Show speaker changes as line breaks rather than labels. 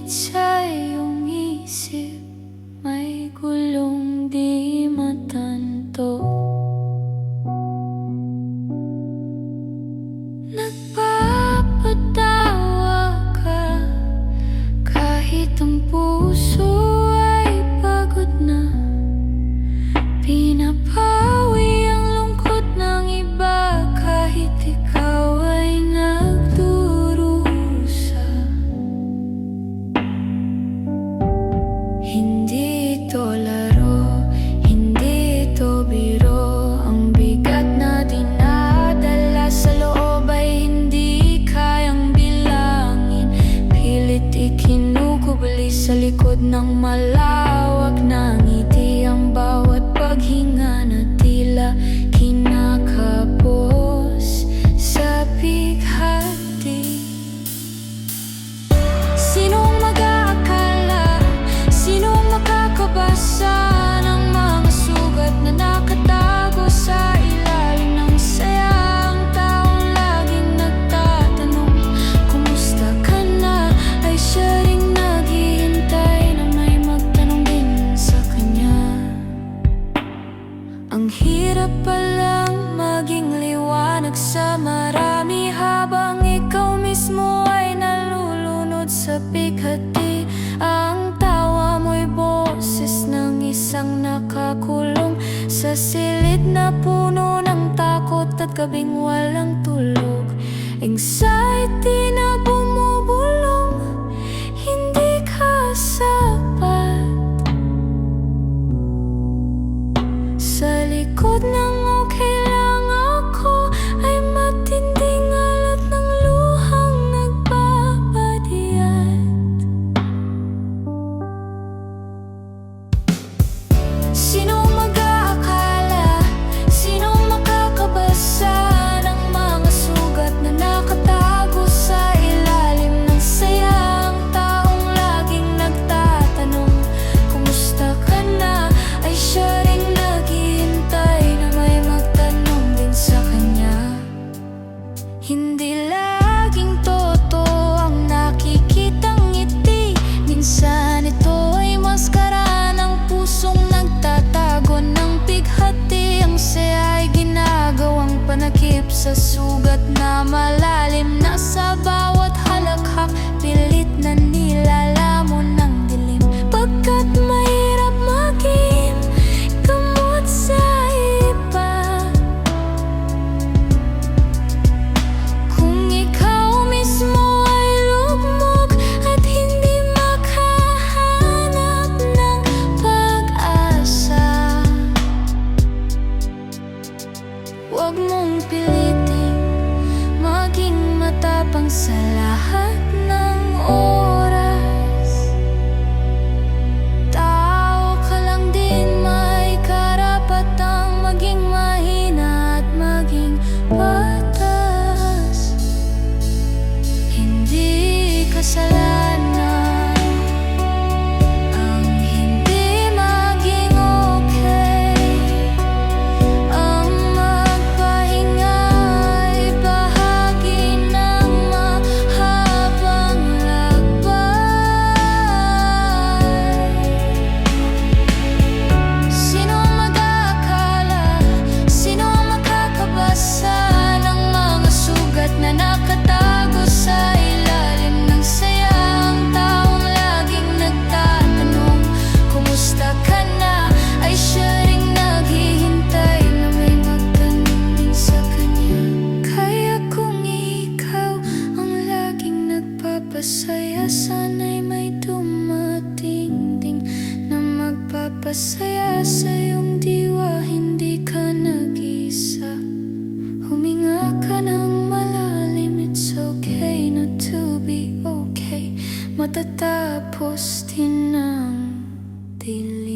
Sumisid sa iyong isip, may gulong di matanto. Nagpapatawa ka kahit ang puso ay pagod na. Pinapawi ang lungkot ng iba kahit ikaw ay nagdurusa. Hindi ito laro, hindi ito biro. Ang bigat na dinadala sa loob ay hindi kayang bilangin. Pilit ikinukubli sa likod ng malawak na ngiti. Ang bawat paghinga na tila kinakapos sa bighati. Sinong mag-aakala? Sinong makakabasa ng mga sugat na nakatago sa ilalim ng saya? Ang taong laging nagtatanong, kumusta ka na? Ay siya ring naghihintay na may magtanong din sa kanya. Ang hirap palang maging liwanag sa marami, habang ikaw mismo ay nalulunod sa bighati. Ang tawa mo'y boses ng isang nakakulong sa silid na puno ng takot at gabing walang tulog. Anxiety na bumubulong, hindi ka sapat. Sa likod ng okay lang ako ay matinding alat ng luhang nagbabadyat. Sinong mag-aakala? Sinong makakabasa ng mga sugat na nakatago sa ilalim ng saya? Ang taong laging nagtatanong, kumusta ka na? Ay siya ring naghihintay na may magtanong din sa kanya. Hindi laging totoo ang nakikitang ngiti. Minsan ito ay maskara ng pusong nagtatago ng bighati. Ang saya ay ginagawang panakip sa sugat na malalim na sa bawat halakhak. Pilit na nilalamon ng dilim, pagkat mahirap maging gamot sa iba. Kung ikaw mismo ay lugmok at hindi makahanap ng pag-asa, huwag mong piliting maging matapang sa lahat ng oras. Tao ka lang din, may karapatang maging mahina at maging patas. Hindi kasalanan ang hindi maging okay. Ang magpahinga ay bahagi ng mahabang lakbay. Sinong mag-aakala? Sinong makakabasa ng mga sugat na nakatago sa ilalim ng saya? Ang taong laging nagtatanong, kumusta ka na? Ay siya ring naghihintay na may magtanong din sa kanya. Kaya kung ikaw ang laging nagpapasaya, sana'y may dumating ding na magpapasaya sa iyong diwa. Hindi ka nag-isa. Huminga ka ng malalim, it's okay not to be okay. Matatapos din ang dilim.